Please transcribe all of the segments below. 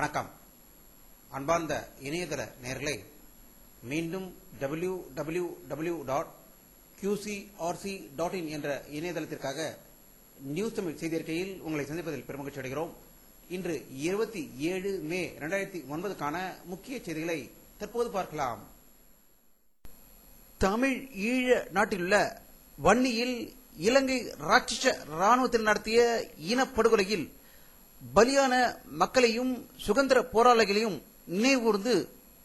வணக்கம். அன்பார்ந்த இணையதள நேயர்களே, மீண்டும் www.qcrc.in என்ற இணையதளத்திற்காக நியூஸ் தமிழ் செய்தி அறிக்கையில் உங்களை சந்திப்பதில் பெருமகிழ்ச்சி அடைகிறோம். இன்று 27 மே 2009க்கான முக்கிய செய்திகளை தற்போது பார்க்கலாம். தமிழ் ஈழ நாட்டிலுள்ள வன்னியில் இலங்கை ராட்சச இராணுவத்தில் நடத்திய இனப்படுகொலையில் பலியான மக்களையும் சுதந்திர போராளிகளையும் நினைவுகூர்ந்து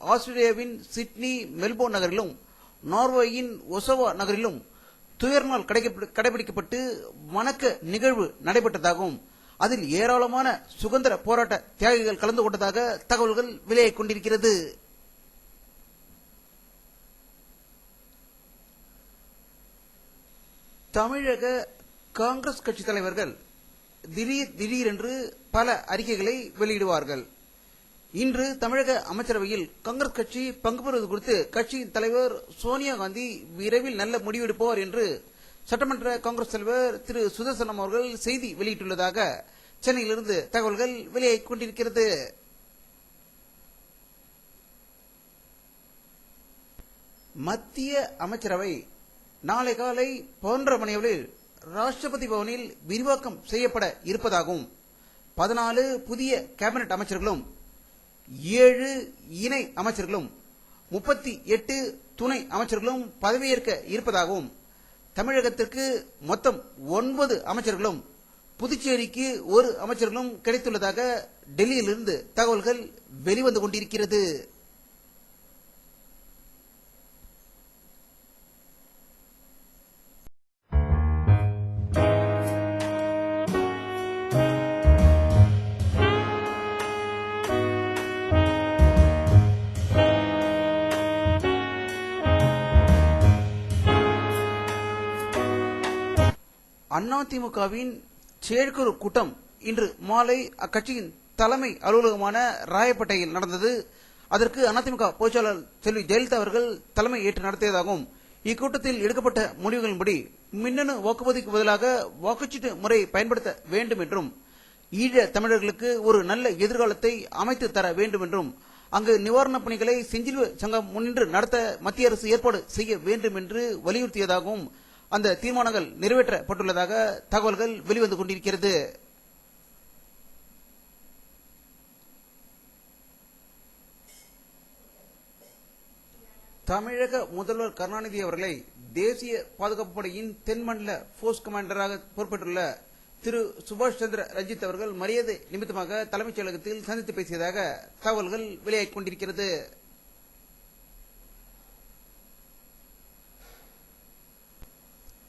ஆஸ்திரேலியாவின் சிட்னி, மெல்போர்ன் நகரிலும் நார்வேயின் ஒசவா நகரிலும் துயர் நாள் கடைபிடிக்கப்பட்டு வணக்க நிகழ்வு நடைபெற்றதாகவும் அதில் ஏராளமான சுதந்திர போராட்ட தியாகிகள் கலந்து கொண்டதாக தகவல்கள் வெளியாகிக் கொண்டிருக்கிறது. தமிழக காங்கிரஸ் கட்சி தலைவர்கள் திடீரென்று பல அறிக்கைகளை வெளியிடுவார்கள். இன்று தமிழக அமைச்சரவையில் காங்கிரஸ் கட்சி பங்கு பெறுவது குறித்து கட்சியின் தலைவர் சோனியா காந்தி விரைவில் நல்ல முடிவெடுப்பார் என்று சட்டமன்ற காங்கிரஸ் தலைவர் திரு சுதர்சனம் அவர்கள் செய்தி வெளியிட்டுள்ளதாக சென்னையிலிருந்து தகவல்கள் வெளியாகிக் கொண்டிருக்கிறது. மத்திய அமைச்சரவை நாளை காலை 11:30 மணியளவில் ராஷ்டிரபதி பவனில் விரிவாக்கம் செய்யப்பட இருப்பதாகவும் 14 புதிய கேபினெட் அமைச்சர்களும் 7 இணை அமைச்சர்களும் 38 துணை அமைச்சர்களும் பதவியேற்க இருப்பதாகவும் தமிழகத்திற்கு மொத்தம் 9 அமைச்சர்களும் புதுச்சேரிக்கு 1 அமைச்சர்களும் கிடைத்துள்ளதாக டெல்லியிலிருந்து தகவல்கள் வெளிவந்து கொண்டிருக்கிறது. அதிமுகவின் செயற்குழு கூட்டம் இன்று மாலை அக்கட்சியின் தலைமை அலுவலகமான ராயப்பேட்டையில் நடந்தது. அதற்கு அதிமுக பொதுச்செயலாளர் செல்வி ஜெயலலிதா அவர்கள் தலைமை ஏற்று நடத்தியதாகவும் இக்கூட்டத்தில் எடுக்கப்பட்ட முடிவுகளின்படி மின்னணு வாக்குப்பதிவுக்கு பதிலாக வாக்குச்சீட்டு முறையை பயன்படுத்த வேண்டும் என்றும் ஈழ தமிழர்களுக்கு ஒரு நல்ல எதிர்காலத்தை அமைத்து தர வேண்டும் என்றும் அங்கு நிவாரணப் பணிகளை செஞ்சிலுவை சங்கம் முன்னின்று நடத்த மத்திய அரசு ஏற்பாடு செய்ய வேண்டும் என்று வலியுறுத்தியதாகவும் அந்த தீர்மானங்கள் நிறைவேற்றப்பட்டுள்ளதாக தகவல்கள் வெளிவந்து கொண்டிருக்கிறது. தமிழக முதல்வர் கருணாநிதி அவர்களை தேசிய பாதுகாப்பு படையின் தென்மண்டல போர்ஸ் கமாண்டராக பொறுப்பேற்றுள்ள திரு சுபாஷ் சந்திர ரஞ்சித் அவர்கள் மரியாதை நிமித்தமாக தலைமைச் செயலகத்தில் சந்தித்து பேசியதாக தகவல்கள் வெளியாகிக் கொண்டிருக்கிறது.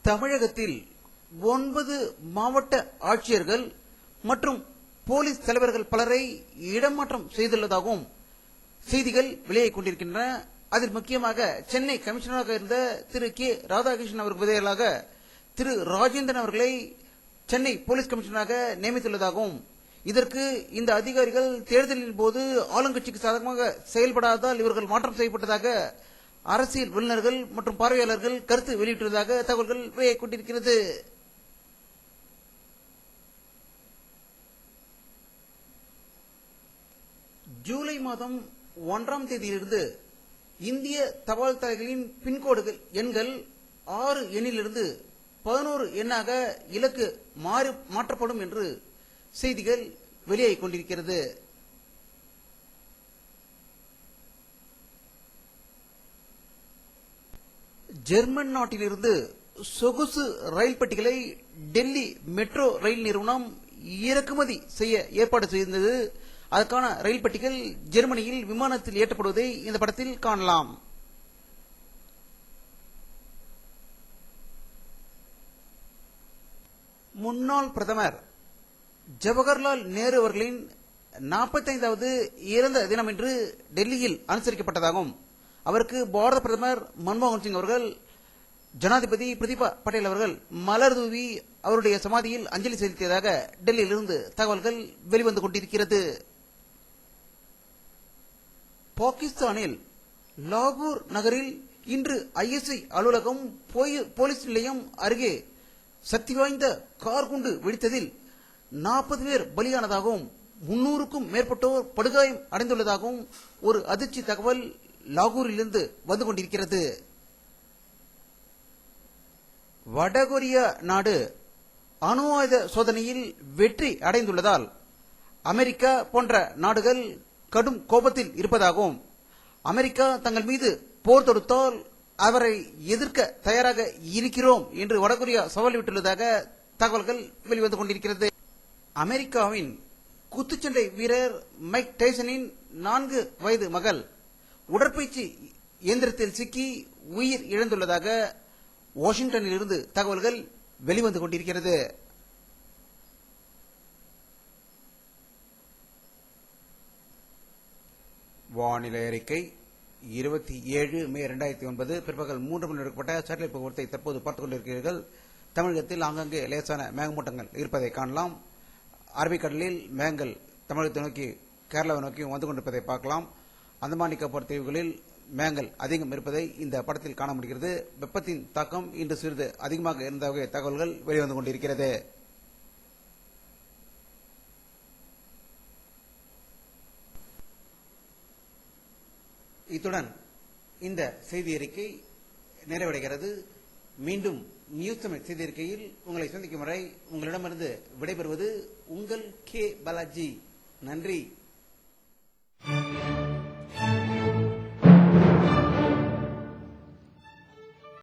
தமிழகத்தில் 9 மாவட்ட ஆட்சியர்கள் மற்றும் போலீஸ் தலைவர்கள் பலரை இடமாற்றம் செய்துள்ளதாகவும் செய்திகள் வெளியாகிக் கொண்டிருக்கின்றன. அதில் முக்கியமாக சென்னை கமிஷனராக இருந்த திரு கே ராதாகிருஷ்ணன் அவருக்கு பதிலாக திரு ராஜேந்திரன் அவர்களை சென்னை போலீஸ் கமிஷனராக நியமித்துள்ளதாகவும் இதற்கு இந்த அதிகாரிகள் தேர்தலின் போது ஆளுங்கட்சிக்கு சாதகமாக செயல்படாததால் இவர்கள் மாற்றம் செய்யப்பட்டதாக அரசியல் வல்லுநர்கள் மற்றும் பார்வையாளர்கள் கருத்து வெளியிட்டுள்ளதாக தகவல்கள் வெளியாகிக் கொண்டிருக்கிறது. ஜூலை மாதம் 1ஆம் தேதியிலிருந்து இந்திய தபால் தலைகளின் பின்கோடுகள் எண்கள் 6 எண்ணிலிருந்து 11 எண்ணாக இலக்கு மாற்றப்படும் என்று செய்திகள் வெளியாகிக் கொண்டிருக்கிறது. ஜெர்மன் நாட்டிலிருந்து சொகுசு ரயில் பெட்டிகளை டெல்லி மெட்ரோ ரயில் நிறுவனம் இறக்குமதி செய்ய ஏற்பாடு செய்திருந்தது. அதற்கான ரயில் பெட்டிகள் ஜெர்மனியில் விமானத்தில் ஏற்றப்படுவதை இந்த படத்தில் காணலாம். முன்னாள் பிரதமர் ஜவஹர்லால் நேரு அவர்களின் 45வது இறந்த தினம் இன்று டெல்லியில் அனுசரிக்கப்பட்டதாகவும் அவருக்கு பாரத பிரதமர் மன்மோகன் சிங் அவர்கள், ஜனாதிபதி பிரதீபா பட்டேல் அவர்கள் மலர் தூவி அவருடைய சமாதியில் அஞ்சலி செலுத்தியதாக டெல்லியிலிருந்து தகவல்கள் வெளிவந்து கொண்டிருக்கிறது. பாகிஸ்தானில் லாகூர் நகரில் இன்று ஐஎஸ்ஐ அலுவலகம் போலீஸ் நிலையம் அருகே சக்தி வாய்ந்த கார் குண்டு வெடித்ததில் 40 பேர் பலியானதாகவும் 300க்கும் மேற்பட்டோர் படுகாயம் அடைந்துள்ளதாகவும் ஒரு அதிர்ச்சி தகவல் லாகூரிலிருந்து வந்து கொண்டிருக்கிறது. வடகொரியா நாடு அணு ஆயுத சோதனையில் வெற்றி அடைந்துள்ளதால் அமெரிக்கா போன்ற நாடுகள் கடும் கோபத்தில் இருப்பதாகவும், அமெரிக்கா தங்கள் மீது போர் தொடுத்தால் அவரை எதிர்க்க தயாராக இருக்கிறோம் என்று வடகொரியா சவால் விட்டுள்ளதாக தகவல்கள் வெளிவந்து கொண்டிருக்கிறது. அமெரிக்காவின் குத்துச்சண்டை வீரர் மைக் டைசனின் 4 வயது மகள் உடற்பயிற்சி இயந்திரத்தில் சிக்கி உயிர் இழந்துள்ளதாக வாஷிங்டனில் இருந்து தகவல்கள் வெளிவந்து கொண்டிருக்கிறது. வானிலை அறிக்கை 27 மே 2009 பிற்பகல் 3 மணி எடுக்கப்பட்ட சேட்டலைட் போக்குவரத்தை தற்போது பார்த்துக் கொண்டிருக்கிறீர்கள். தமிழகத்தில் ஆங்காங்கே லேசான மேகமூட்டங்கள் இருப்பதை காணலாம். அரபிக்கடலில் மேகங்கள் தமிழகத்தை நோக்கி கேரளாவை நோக்கி வந்து கொண்டிருப்பதை பார்க்கலாம். அந்தமான் நிக்கோபார் தீவுகளில் மேகங்கள் அதிகம் இருப்பதை இந்த படத்தில் காண முடிகிறது. வெப்பத்தின் தாக்கம் இன்று சிறிது அதிகமாக இருந்த வகை தகவல்கள் வெளிவந்து கொண்டிருக்கிறது. இத்துடன் இந்த செய்தி அறிக்கை நிறைவடைகிறது. மீண்டும் நியூஸ் தமிழ் செய்தி அறிக்கையில் உங்களை சந்திக்கும் வரை உங்களிடமிருந்து விடைபெறுவது உங்கள் கே பாலாஜி. நன்றி.